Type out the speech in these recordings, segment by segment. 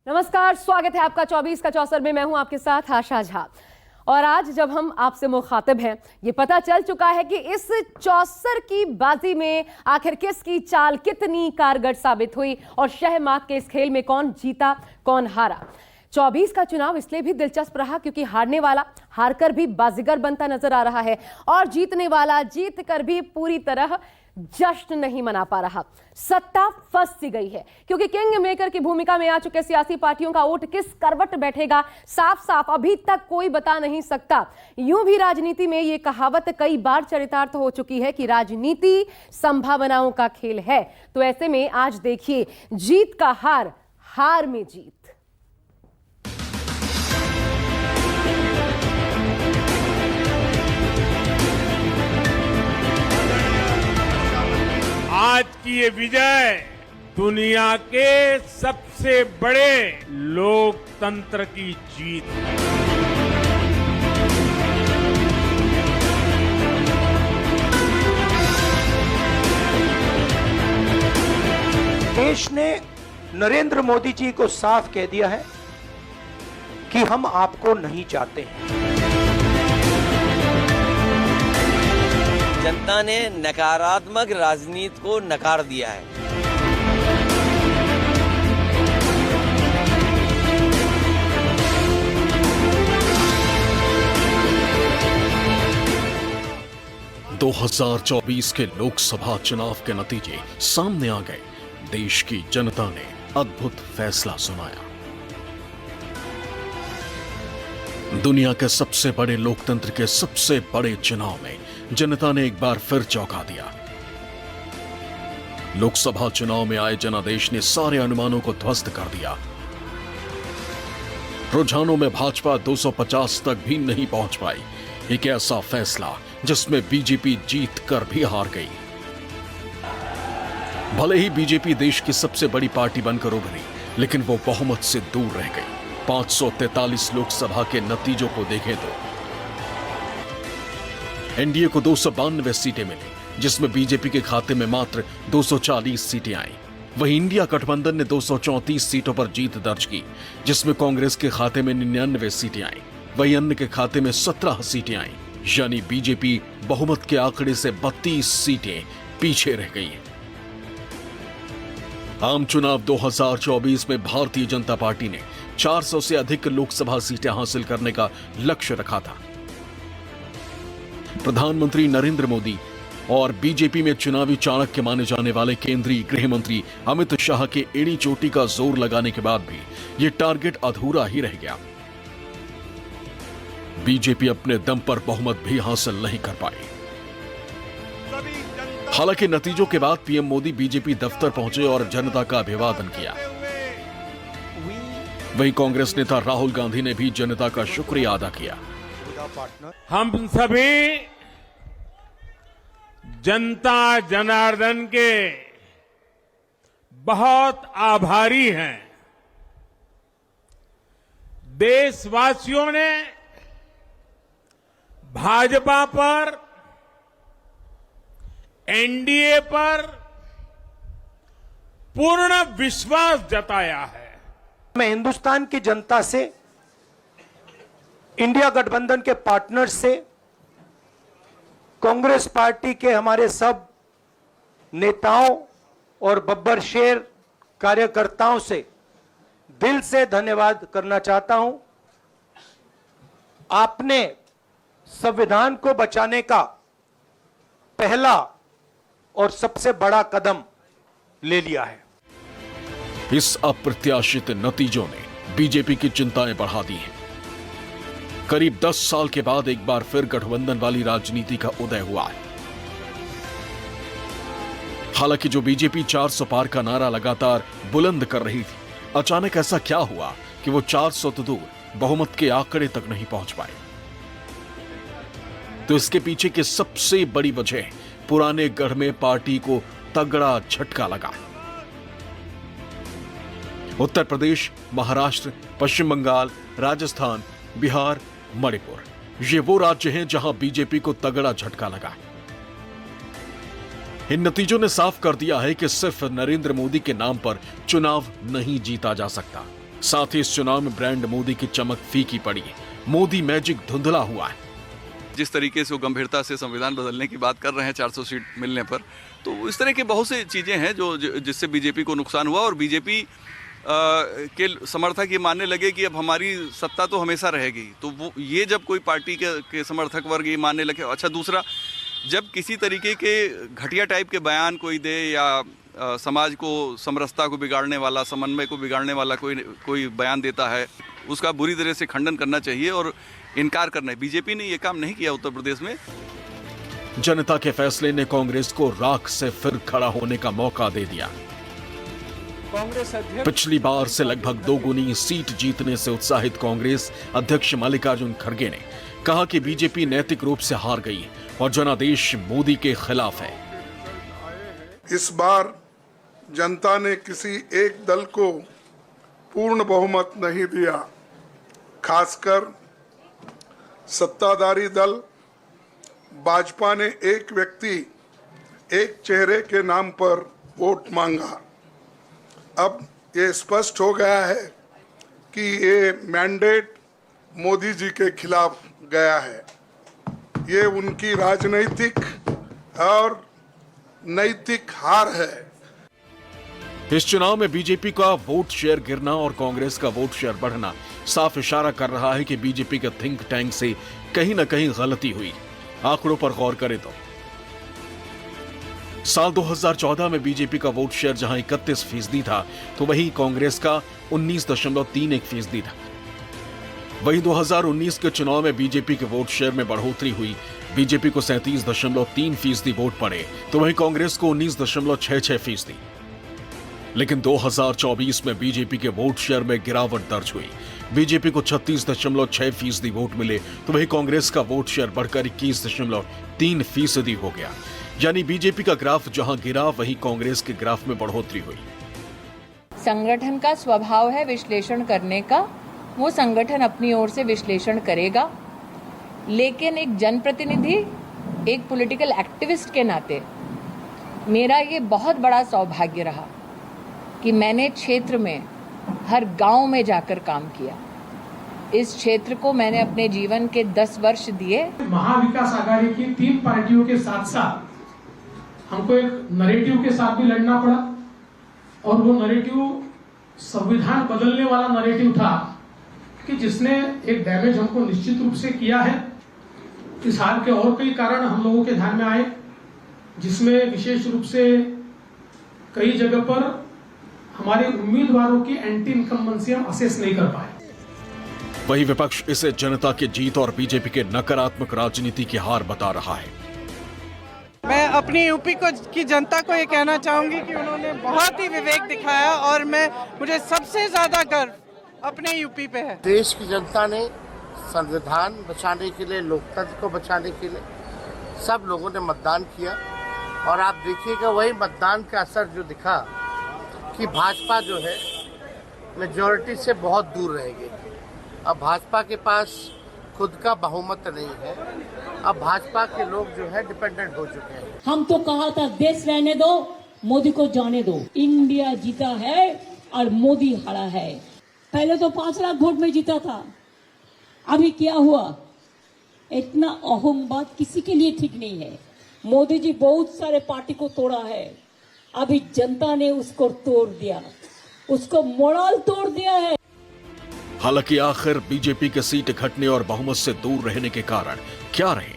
नमस्कार, स्वागत है आपका 24 का चौसर में। मैं हूं आपके साथ आशा झा। और आज जब हम आपसे मुखातिब हैं, ये पता चल चुका है कि इस चौसर की बाजी में आखिर किसकी चाल कितनी कारगर साबित हुई और शहमात के इस खेल में कौन जीता कौन हारा। 24 का चुनाव इसलिए भी दिलचस्प रहा क्योंकि हारने वाला हारकर भी बाजीगर बनता नजर आ रहा है और जीतने वाला जीत कर भी पूरी तरह जश्न नहीं मना पा रहा। सत्ता फंस सी गई है क्योंकि किंग मेकर की भूमिका में आ चुके सियासी पार्टियों का वोट किस करवट बैठेगा साफ साफ अभी तक कोई बता नहीं सकता। यूं भी राजनीति में यह कहावत कई बार चरितार्थ हो चुकी है कि राजनीति संभावनाओं का खेल है। तो ऐसे में आज देखिए जीत का हार, हार में जीत। आज की ये विजय दुनिया के सबसे बड़े लोकतंत्र की जीत है। देश ने नरेंद्र मोदी जी को साफ कह दिया है कि हम आपको नहीं चाहते हैं। जनता ने नकारात्मक राजनीति को नकार दिया है। दो 2024 के लोकसभा चुनाव के नतीजे सामने आ गए। देश की जनता ने अद्भुत फैसला सुनाया। दुनिया के सबसे बड़े लोकतंत्र के सबसे बड़े चुनाव में जनता ने एक बार फिर चौंका दिया। लोकसभा चुनाव में आए जनादेश ने सारे अनुमानों को ध्वस्त कर दिया। रुझानों में भाजपा 250 तक भी नहीं पहुंच पाई। एक ऐसा फैसला जिसमें बीजेपी जीत कर भी हार गई। भले ही बीजेपी देश की सबसे बड़ी पार्टी बनकर उभरी, लेकिन वो बहुमत से दूर रह गई। 543 लोकसभा के नतीजों को देखें तो एनडीए को 292 सीटें मिली, जिसमें बीजेपी के खाते में मात्र 240 सीटें आईं। वहीं इंडिया गठबंधन ने 234 सीटों पर जीत दर्ज की, जिसमें कांग्रेस के खाते में 99 सीटें आईं। वहीं अन्य के खाते में 17 सीटें आईं। यानी बीजेपी बहुमत के आंकड़े से 32 सीटें पीछे रह गई है। आम चुनाव 2024 में भारतीय जनता पार्टी ने 400 से अधिक लोकसभा सीटें हासिल करने का लक्ष्य रखा था। प्रधानमंत्री नरेंद्र मोदी और बीजेपी में चुनावी चाणक्य माने जाने वाले केंद्रीय गृह मंत्री अमित शाह के एड़ी चोटी का जोर लगाने के बाद भी यह टारगेट अधूरा ही रह गया। बीजेपी अपने दम पर बहुमत भी हासिल नहीं कर पाई। हालांकि नतीजों के बाद पीएम मोदी बीजेपी दफ्तर पहुंचे और जनता का अभिवादन किया। वहीं कांग्रेस नेता राहुल गांधी ने भी जनता का शुक्रिया अदा किया। हम सभी जनता जनार्दन के बहुत आभारी हैं। देशवासियों ने भाजपा पर, एनडीए पर पूर्ण विश्वास जताया है। मैं हिंदुस्तान की जनता से, इंडिया गठबंधन के पार्टनर्स से, कांग्रेस पार्टी के हमारे सब नेताओं और बब्बर शेर कार्यकर्ताओं से दिल से धन्यवाद करना चाहता हूं। आपने संविधान को बचाने का पहला और सबसे बड़ा कदम ले लिया है। इस अप्रत्याशित नतीजों ने बीजेपी की चिंताएं बढ़ा दी हैं। करीब 10 साल के बाद एक बार फिर गठबंधन वाली राजनीति का उदय हुआ है। हालांकि जो बीजेपी 400 पार का नारा लगातार बुलंद कर रही थी, अचानक ऐसा क्या हुआ कि वो 400 तो दूर बहुमत के आंकड़े तक नहीं पहुंच पाए। तो इसके पीछे की सबसे बड़ी वजह पुराने गढ़ में पार्टी को तगड़ा झटका लगा। उत्तर प्रदेश, महाराष्ट्र, पश्चिम बंगाल, राजस्थान, बिहार, मणिपुर, ये वो राज्य हैं जहां बीजेपी को तगड़ा झटका लगा। इन नतीजों ने साफ कर दिया है कि सिर्फ नरेंद्र मोदी के नाम पर चुनाव नहीं जीता जा सकता। साथ ही इस चुनाव में ब्रांड मोदी की चमक फीकी पड़ी है। मोदी मैजिक धुंधला हुआ है। जिस तरीके से वो गंभीरता से संविधान बदलने की बात कर रहे हैं 400 सीट मिलने पर, तो इस तरह के बहुत सी चीज़ें हैं जिससे बीजेपी को नुकसान हुआ और बीजेपी के समर्थक ये मानने लगे कि अब हमारी सत्ता तो हमेशा रहेगी। तो वो ये जब कोई पार्टी के समर्थक वर्ग ये मानने लगे। अच्छा, दूसरा, जब किसी तरीके के घटिया टाइप के बयान कोई दे या समाज को समरसता को बिगाड़ने वाला, समन्वय को बिगाड़ने वाला कोई बयान देता है, उसका बुरी तरह से खंडन करना चाहिए और इनकार करना है। बीजेपी ने ये काम नहीं किया उत्तर प्रदेश में। जनता के फैसले ने कांग्रेस को राख से फिर खड़ा होने का मौका दे दिया। कांग्रेस अध्यक्ष पिछली बार से लगभग 2 गुनी सीट जीतने से उत्साहित कांग्रेस अध्यक्ष मल्लिकार्जुन खड़गे ने कहा कि बीजेपी नैतिक रूप से हार गई और जनादेश मोदी के खिलाफ है। इस बार जनता ने किसी एक दल को पूर्ण बहुमत नहीं दिया। खासकर सत्ताधारी दल भाजपा ने एक व्यक्ति, एक चेहरे के नाम पर वोट मांगा। अब ये स्पष्ट हो गया है कि ये मैंडेट मोदी जी के खिलाफ गया है। ये उनकी राजनीतिक और नैतिक हार है। इस चुनाव में बीजेपी का वोट शेयर गिरना और कांग्रेस का वोट शेयर बढ़ना साफ इशारा कर रहा है कि बीजेपी के थिंक टैंक से कहीं न कहीं गलती हुई। आंकड़ों पर गौर करें तो साल 2014 में बीजेपी का वोट शेयर जहां 31% था, तो वहीं कांग्रेस का 19.31% था। वहीं 2019 के चुनाव में बीजेपी के वोट शेयर में बढ़ोतरी हुई। बीजेपी को 37.3% वोट पड़े, तो वहीं कांग्रेस को 19.66%। लेकिन 2024 में बीजेपी के वोट शेयर में गिरावट दर्ज हुई। बीजेपी को 36.6% वोट मिले, तो वहीं कांग्रेस का वोट शेयर बढ़कर 21.3% हो गया। यानी बीजेपी का ग्राफ जहां गिरा, वहीं कांग्रेस के ग्राफ में बढ़ोतरी हुई। संगठन का स्वभाव है विश्लेषण करने का, वो संगठन अपनी ओर से विश्लेषण करेगा, लेकिन एक जनप्रतिनिधि, एक पॉलिटिकल एक्टिविस्ट के नाते मेरा ये बहुत बड़ा सौभाग्य रहा कि मैंने क्षेत्र में हर गांव में जाकर काम किया। इस क्षेत्र को मैंने अपने जीवन के 10 वर्ष दिए। महाविकास आघाड़ी की 3 पार्टियों के साथ साथ हमको एक नैरेटिव के साथ भी लड़ना पड़ा, और वो नैरेटिव संविधान बदलने वाला नैरेटिव था कि जिसने एक डैमेज हमको निश्चित रूप से किया है। इस हार के और कई कारण हम लोगों के ध्यान में आए, जिसमें विशेष रूप से कई जगह पर हमारे उम्मीदवारों की एंटी इनकम्बेंसी हम असेस नहीं कर पाए। वही विपक्ष इसे जनता की जीत और बीजेपी के नकारात्मक राजनीति की हार बता रहा है। मैं अपनी यूपी की जनता को ये कहना चाहूंगी कि उन्होंने बहुत ही विवेक दिखाया और मुझे सबसे ज्यादा गर्व अपने यूपी पे है। देश की जनता ने संविधान बचाने के लिए, लोकतंत्र को बचाने के लिए सब लोगों ने मतदान किया, और आप देखिएगा वही मतदान का असर जो दिखा कि भाजपा जो है मेजॉरिटी से बहुत दूर रहेगी। अब भाजपा के पास खुद का बहुमत नहीं है। अब भाजपा के लोग जो है डिपेंडेंट हो चुके हैं। हम तो कहा था देश रहने दो, मोदी को जाने दो। इंडिया जीता है और मोदी हारा है। पहले तो 5 लाख वोट में जीता था, अभी क्या हुआ? इतना अहम बात किसी के लिए ठीक नहीं है। मोदी जी बहुत सारे पार्टी को तोड़ा है, अभी जनता ने उसको तोड़ दिया, उसको मोरल तोड़ दिया है। हालांकि आखिर बीजेपी के सीट घटने और बहुमत से दूर रहने के कारण क्या रहे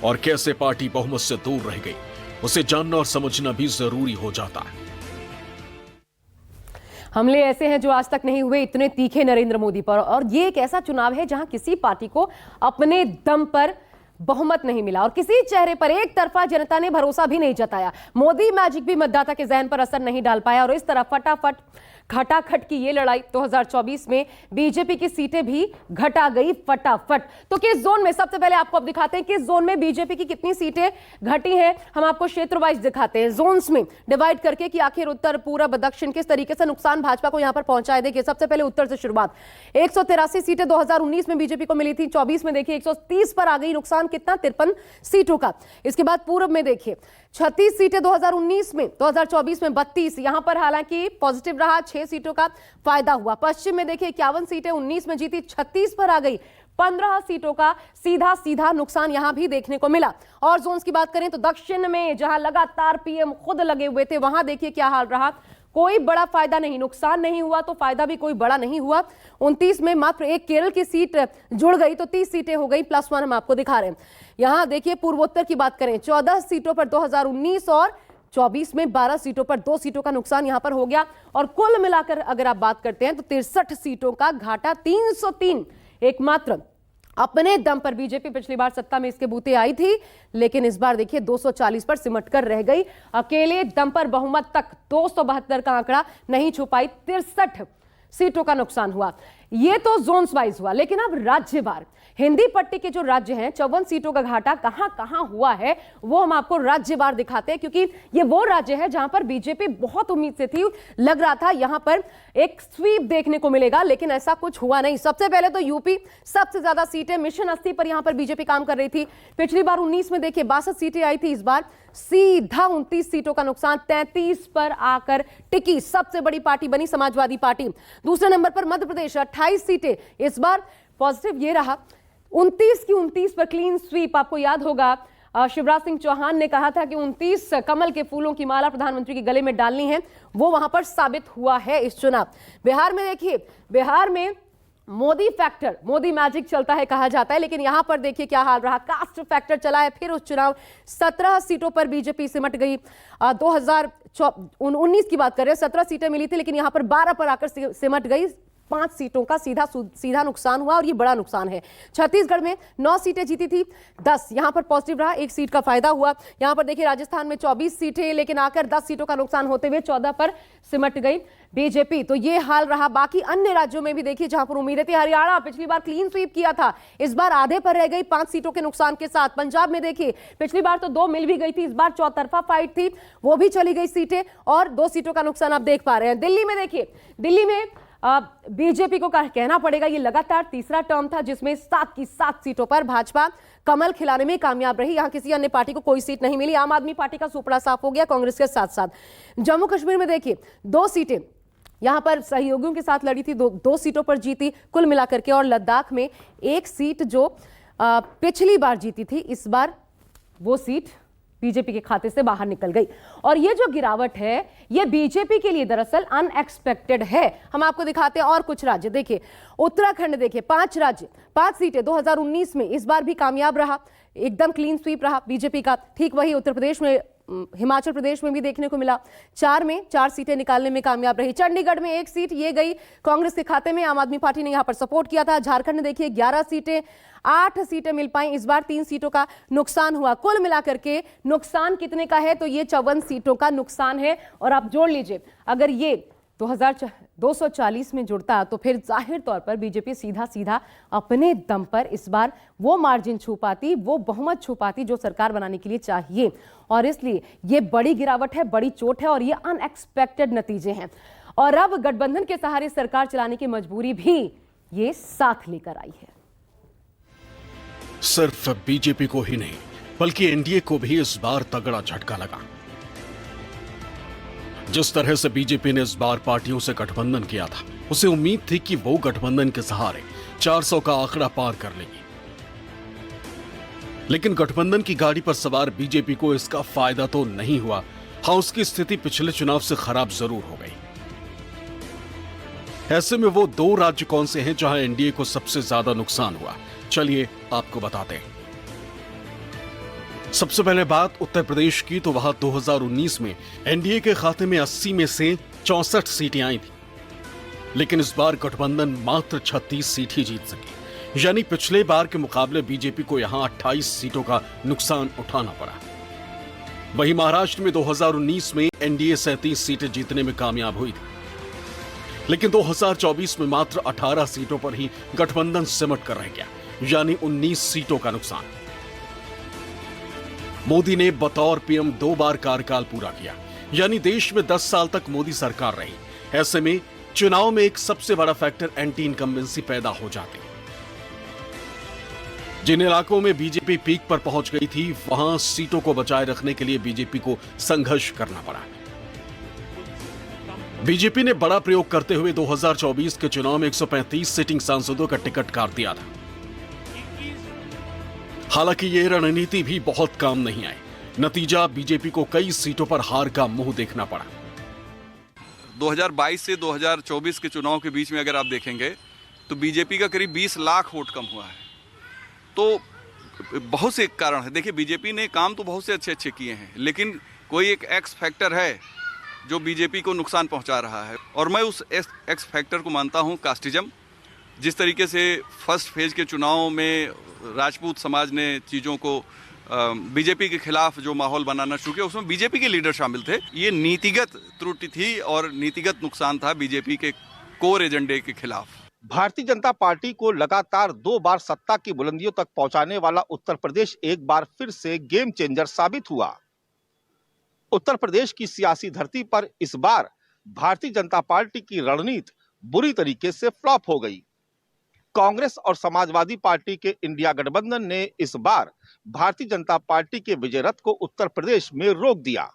और कैसे पार्टी बहुमत से दूर रह गई, उसे जानना और समझना भी जरूरी हो जाता है। हमले ऐसे हैं जो आज तक नहीं हुए, इतने तीखे नरेंद्र मोदी पर। और ये एक ऐसा चुनाव है जहां किसी पार्टी को अपने दम पर बहुमत नहीं मिला और किसी चेहरे पर एक तरफा जनता ने भरोसा भी नहीं जताया। मोदी मैजिक भी मतदाता के जहन पर असर नहीं डाल पाया और इस तरह फटाफट खटाखट की ये लड़ाई 2024 में बीजेपी की सीटें भी घटा गई फटाफट। तो किस जोन में, सबसे पहले आपको अब दिखाते हैं किस जोन में बीजेपी की कितनी सीटें घटी हैं। हम आपको क्षेत्र वाइज दिखाते हैं, जोन्स में डिवाइड करके कि आखिर उत्तर, पूरब, दक्षिण किस तरीके से नुकसान भाजपा को यहां पर पहुंचाए। देखिए सबसे पहले उत्तर से शुरुआत। 183 सीटें 2019 में बीजेपी को मिली थी, 24 में देखिए 130 पर आ गई। नुकसान कितना? 53 सीटों का। इसके बाद पूरब में देखिए 36 सीटें 2019 में, 2024 में 32। यहां पर हालांकि पॉजिटिव रहा, 6 6 सीटों का फायदा हुआ। पश्चिम में देखिए 51 सीटें 19 में जीती, 36 पर आ गई। 15 सीटों का सीधा नुकसान यहां भी देखने को मिला। और जोन्स की बात करें तो दक्षिण में जहां लगातार पीएम खुद लगे हुए थे, वहां देखिए क्या हाल रहा। कोई बड़ा फायदा नहीं, नुकसान नहीं हुआ तो फायदा भी कोई बड़ा नहीं हुआ। 29 में मात्र एक केरल की सीट जुड़ गई तो 30 सीटें हो गई, +1 हम आपको दिखा रहे हैं। यहां देखिए पूर्वोत्तर की बात करें 14 सीटों पर 2019 और 24 में 12 सीटों पर 2 सीटों का नुकसान यहां पर हो गया। और कुल मिलाकर अगर आप बात करते हैं तो 63 सीटों का घाटा, 303 एकमात्र अपने दम पर बीजेपी पिछली बार सत्ता में इसके बूते आई थी, लेकिन इस बार देखिए 240 पर सिमट कर रह गई। अकेले दम पर बहुमत तक 272 का आंकड़ा नहीं छू पाई, 63 सीटों का नुकसान हुआ। ये तो जोन्स वाइज हुआ, लेकिन अब राज्यवार हिंदी पट्टी के जो राज्य हैं 54 सीटों का घाटा कहां कहां हुआ है वो हम आपको राज्यवार दिखाते हैं, क्योंकि ये वो राज्य है जहां पर बीजेपी बहुत उम्मीद से थी। लग रहा था यहां पर एक स्वीप देखने को मिलेगा, लेकिन ऐसा कुछ हुआ नहीं। सबसे पहले तो यूपी, सबसे ज्यादा सीटें मिशन 80 पर यहां पर बीजेपी काम कर रही थी। पिछली बार 19 में देखिए 62 सीटें आई थी, इस बार सीधा 29 सीटों का नुकसान, 33 पर आकर टिकी। सबसे बड़ी पार्टी बनी समाजवादी पार्टी। दूसरे नंबर पर मध्य प्रदेश, 28 सीटें, इस बार पॉजिटिव ये रहा 29 की 29 पर क्लीन स्वीप। आपको याद होगा शिवराज सिंह चौहान ने कहा था कि 29 कमल के फूलों की माला प्रधानमंत्री के गले में डालनी है, वो वहां पर साबित हुआ है इस चुनाव। बिहार में देखिए, बिहार में मोदी फैक्टर, मोदी मैजिक चलता है कहा जाता है, लेकिन यहां पर देखिए क्या हाल रहा। कास्ट फैक्टर चला है फिर उस चुनाव, 17 सीटों पर बीजेपी सिमट गई। 2019 की बात करें 17 सीटें मिली थी, लेकिन यहां पर 12 पर आकर सिमट गई। 5 सीटों का सीधा नुकसान हुआ और ये बड़ा नुकसान है। छत्तीसगढ़ में 9 सीटें जीती थी, 10 यहां पर पॉजिटिव रहा, 1 सीट का फायदा हुआ। यहां पर देखिए राजस्थान में 24 सीटें, लेकिन आकर 10 सीटों का नुकसान होते हुए 14 पर सिमट गई बीजेपी। तो ये हाल रहा। बाकी अन्य राज्यों में भी देखिए जहां पर उम्मीदें थी, हरियाणा पिछली बार क्लीन स्वीप किया था, इस बार आधे पर रह गई 5 सीटों के नुकसान के साथ। पंजाब में देखिए पिछली बार तो 2 मिल भी गई थी, इस बार चौतरफा फाइट थी, वो भी चली गई सीटें और 2 सीटों का नुकसान आप देख पा रहे हैं। दिल्ली में देखिए, दिल्ली में बीजेपी को कहना पड़ेगा ये लगातार तीसरा टर्म था जिसमें 7 की 7 सीटों पर भाजपा कमल खिलाने में कामयाब रही। यहां किसी अन्य पार्टी को कोई सीट नहीं मिली। आम आदमी पार्टी का सुपड़ा साफ हो गया कांग्रेस के साथ साथ। जम्मू कश्मीर में देखिए 2 सीटें यहां पर सहयोगियों के साथ लड़ी थी, 2 सीटों पर जीती कुल मिलाकर के। और लद्दाख में 1 सीट जो पिछली बार जीती थी, इस बार वो सीट बीजेपी के खाते से बाहर निकल गई। और ये जो गिरावट है ये बीजेपी के लिए दरअसल अनएक्सपेक्टेड है। हम आपको दिखाते हैं और कुछ राज्य। देखिए उत्तराखंड, देखिए 5 राज्य 5 सीटें 2019 में, इस बार भी कामयाब रहा, एकदम क्लीन स्वीप रहा बीजेपी का। ठीक वही उत्तर प्रदेश में, हिमाचल प्रदेश में भी देखने को मिला, 4 में 4 सीटें निकालने में कामयाब रही। चंडीगढ़ में 1 सीट ये गई कांग्रेस के खाते में, आम आदमी पार्टी ने यहां पर सपोर्ट किया था। झारखंड में देखिए 11 सीटें, 8 सीटें मिल पाई, इस बार 3 सीटों का नुकसान हुआ। कुल मिलाकर के नुकसान कितने का है तो ये 54 सीटों का नुकसान है। और आप जोड़ लीजिए, अगर ये 240 में जुड़ता तो फिर जाहिर तौर पर बीजेपी सीधा अपने दम पर इस बार वो मार्जिन छू पाती, वो बहुमत छू पाती जो सरकार बनाने के लिए चाहिए। और इसलिए ये बड़ी गिरावट है, बड़ी चोट है और ये अनएक्सपेक्टेड नतीजे हैं। और अब गठबंधन के सहारे सरकार चलाने की मजबूरी भी ये साथ लेकर आई है। सिर्फ बीजेपी को ही नहीं बल्कि एनडीए को भी इस बार तगड़ा झटका लगा। जिस तरह से बीजेपी ने इस बार पार्टियों से गठबंधन किया था, उसे उम्मीद थी कि वो गठबंधन के सहारे 400 का आंकड़ा पार कर लेगी। लेकिन गठबंधन की गाड़ी पर सवार बीजेपी को इसका फायदा तो नहीं हुआ। हाँ, उसकी स्थिति पिछले चुनाव से खराब जरूर हो गई। ऐसे में वो 2 राज्य कौन से हैं जहां एनडीए को सबसे ज्यादा नुकसान हुआ, चलिए आपको बताते हैं। सबसे पहले बात उत्तर प्रदेश की, तो वहां 2019 में एनडीए के खाते में 80 में से 64 सीटें आई थी, लेकिन इस बार गठबंधन मात्र 36 सीट ही जीत सकी। यानी पिछले बार के मुकाबले बीजेपी को यहां 28 सीटों का नुकसान उठाना पड़ा। वहीं महाराष्ट्र में 2019 में एनडीए 37 सीटें जीतने में कामयाब हुई थी, लेकिन 2024 में मात्र 18 सीटों पर ही गठबंधन सिमट कर रह गया, यानी 19 सीटों का नुकसान। मोदी ने बतौर पीएम 2 बार कार्यकाल पूरा किया, यानी देश में 10 साल तक मोदी सरकार रही। ऐसे में चुनाव में एक सबसे बड़ा फैक्टर एंटी इनकम्बेंसी पैदा हो जाती। जिन इलाकों में बीजेपी पीक पर पहुंच गई थी, वहां सीटों को बचाए रखने के लिए बीजेपी को संघर्ष करना पड़ा। बीजेपी ने बड़ा प्रयोग करते हुए 2024 के चुनाव में 135 सिटिंग सांसदों का टिकट काट दिया था। हालांकि ये रणनीति भी बहुत काम नहीं आई। नतीजा, बीजेपी को कई सीटों पर हार का मुंह देखना पड़ा। 2022 से 2024 के चुनाव के बीच में अगर आप देखेंगे तो बीजेपी का करीब 20 लाख वोट कम हुआ है। तो बहुत से कारण है। देखिए, बीजेपी ने काम तो बहुत से अच्छे अच्छे किए हैं, लेकिन कोई एक एक्स फैक्टर है जो बीजेपी को नुकसान पहुंचा रहा है, और मैं उस एक्स फैक्टर को मानता हूं कास्टिज्म। जिस तरीके से फर्स्ट फेज के चुनाव में राजपूत समाज ने चीज़ों को बीजेपी के खिलाफ जो माहौल बनाना शुरू किया, उसमें बीजेपी के लीडर शामिल थे। ये नीतिगत त्रुटि थी और नीतिगत नुकसान था बीजेपी के कोर एजेंडे के खिलाफ। भारतीय जनता पार्टी को लगातार 2 बार सत्ता की बुलंदियों तक पहुंचाने वाला उत्तर प्रदेश एक बार फिर से गेम चेंजर साबित हुआ। उत्तर प्रदेश की सियासी धरती पर इस बार भारतीय जनता पार्टी की रणनीति बुरी तरीके से फ्लॉप हो गई। कांग्रेस और समाजवादी पार्टी के इंडिया गठबंधन ने इस बार भारतीय जनता पार्टी के विजय रथ को उत्तर प्रदेश में रोक दिया।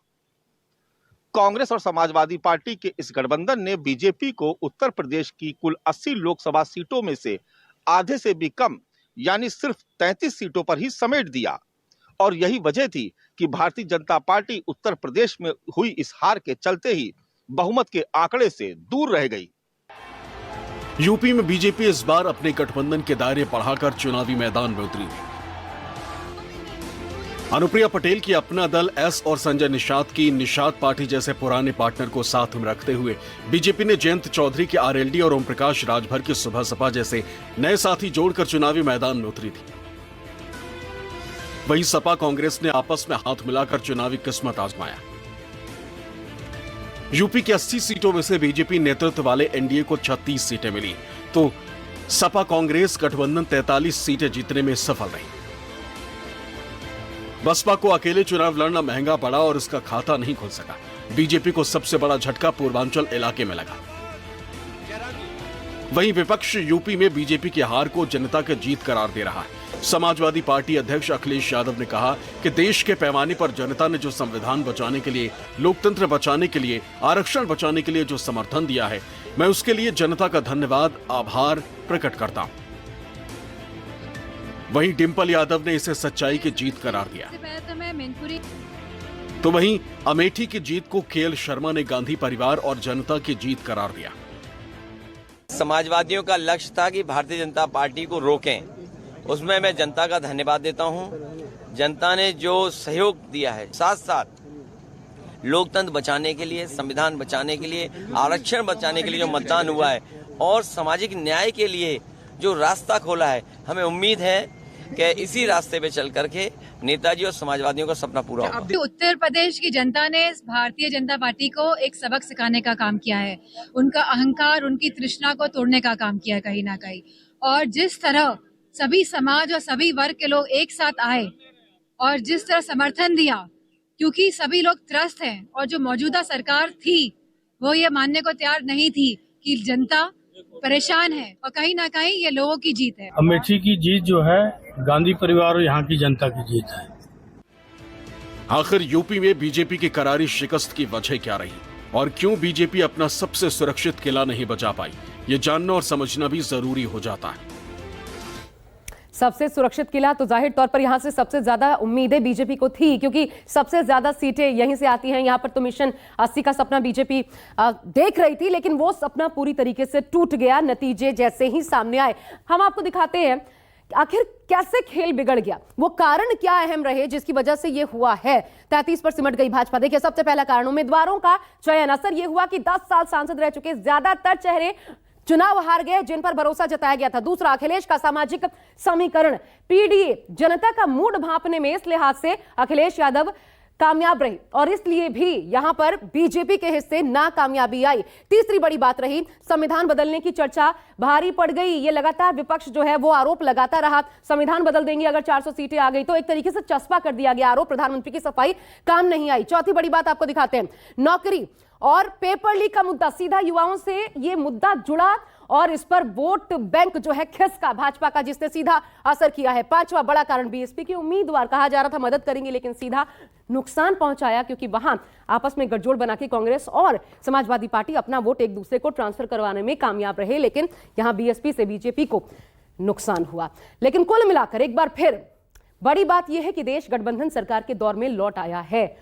कांग्रेस और समाजवादी पार्टी के इस गठबंधन ने बीजेपी को उत्तर प्रदेश की कुल 80 लोकसभा सीटों में से आधे से भी कम, यानी सिर्फ 33 सीटों पर ही समेट दिया। और यही वजह थी कि भारतीय जनता पार्टी उत्तर प्रदेश में हुई इस हार के चलते ही बहुमत के आंकड़े से दूर रह गई। यूपी में बीजेपी इस बार अपने गठबंधन के दायरे बढ़ाकर चुनावी मैदान में उतरी थी। अनुप्रिया पटेल की अपना दल एस और संजय निषाद की निषाद पार्टी जैसे पुराने पार्टनर को साथ में रखते हुए बीजेपी ने जयंत चौधरी के आरएलडी और ओम प्रकाश राजभर की सुबह सपा जैसे नए साथी जोड़कर चुनावी मैदान में उतरी थी। वहीं सपा कांग्रेस ने आपस में हाथ मिलाकर चुनावी किस्मत आजमाया। यूपी की 80 सीटों में से बीजेपी नेतृत्व वाले एनडीए को 36 सीटें मिली, तो सपा कांग्रेस गठबंधन 43 सीटें जीतने में सफल रही। बसपा को अकेले चुनाव लड़ना महंगा पड़ा और इसका खाता नहीं खुल सका। बीजेपी को सबसे बड़ा झटका पूर्वांचल इलाके में लगा। वहीं विपक्ष यूपी में बीजेपी की हार को जनता की जीत करार दे रहा है। समाजवादी पार्टी अध्यक्ष अखिलेश यादव ने कहा कि देश के पैमाने पर जनता ने जो संविधान बचाने के लिए, लोकतंत्र बचाने के लिए, आरक्षण बचाने के लिए जो समर्थन दिया है, मैं उसके लिए जनता का धन्यवाद, आभार प्रकट करता हूं। वहीं डिंपल यादव ने इसे सच्चाई की जीत करार दिया। तो वहीं अमेठी की जीत को केएल शर्मा ने गांधी परिवार और जनता की जीत करार दिया। समाजवादियों का लक्ष्य था कि भारतीय जनता पार्टी को रोकें, उसमें मैं जनता का धन्यवाद देता हूं। जनता ने जो सहयोग दिया है, साथ साथ लोकतंत्र बचाने के लिए, संविधान बचाने के लिए, आरक्षण बचाने के लिए जो मतदान हुआ है और सामाजिक न्याय के लिए जो रास्ता खोला है, हमें उम्मीद है कि इसी रास्ते पे चल करके नेताजी और समाजवादियों का सपना पूरा होगा। उत्तर प्रदेश की जनता ने भारतीय जनता पार्टी को एक सबक सिखाने का काम किया है। उनका अहंकार, उनकी तृष्णा को तोड़ने का काम किया है कहीं ना कहीं। और जिस तरह सभी समाज और सभी वर्ग के लोग एक साथ आए और जिस तरह समर्थन दिया, क्योंकि सभी लोग त्रस्त हैं और जो मौजूदा सरकार थी वो ये मानने को तैयार नहीं थी कि जनता परेशान है, और कहीं ना कहीं ये लोगों की जीत है। अमेठी की जीत जो है गांधी परिवार और यहाँ की जनता की जीत है। आखिर यूपी में बीजेपी की करारी शिकस्त की वजह क्या रही और क्यों बीजेपी अपना सबसे सुरक्षित किला नहीं बचा पाई, ये जानना और समझना भी जरूरी हो जाता है। सबसे सुरक्षित किला तो जाहिर तौर पर यहां से सबसे ज्यादा उम्मीदें बीजेपी को थी, क्योंकि सबसे ज्यादा सीटें यहीं से आती हैं। यहां पर तो मिशन 80 का सपना बीजेपी देख रही थी, लेकिन वो सपना पूरी तरीके से टूट गया नतीजे जैसे ही सामने आए। हम आपको दिखाते हैं आखिर कैसे खेल बिगड़ गया, वो कारण क्या अहम रहे जिसकी वजह से ये हुआ है। 33 पर सिमट गई भाजपा। देखिए, सबसे पहला कारण उम्मीदवारों का चयन। असर ये हुआ कि 10 साल सांसद रह चुके ज्यादातर चेहरे चुनाव हार गए जिन पर भरोसा जताया गया था। दूसरा, अखिलेश का सामाजिक समीकरण, पीडीए जनता का मूड भांपने में इस लिहाज से अखिलेश यादव कामयाब रही और इसलिए भी यहां पर बीजेपी के हिस्से नाकामयाबी आई। तीसरी बड़ी बात रही संविधान बदलने की चर्चा भारी पड़ गई। ये लगातार विपक्ष जो है वो आरोप लगाता रहा, संविधान बदल देंगे अगर 400 सीटें आ गई तो। एक तरीके से चस्पा कर दिया गया आरोप, प्रधानमंत्री की सफाई काम नहीं आई। चौथी बड़ी बात आपको दिखाते हैं, नौकरी और पेपर लीक का मुद्दा। सीधा युवाओं से ये मुद्दा जुड़ा और इस पर वोट बैंक जो है खिसका भाजपा का, जिसने सीधा असर किया है। पांचवा बड़ा कारण बीएसपी के उम्मीदवार, कहा जा रहा था मदद करेंगे लेकिन सीधा नुकसान पहुंचाया, क्योंकि वहां आपस में गठजोड़ बना के कांग्रेस और समाजवादी पार्टी अपना वोट एक दूसरे को ट्रांसफर करवाने में कामयाब रहे, लेकिन यहां बीएसपी से बीजेपी को नुकसान हुआ। लेकिन कुल मिलाकर एक बार फिर बड़ी बात यह है कि देश गठबंधन सरकार के दौर में लौट आया है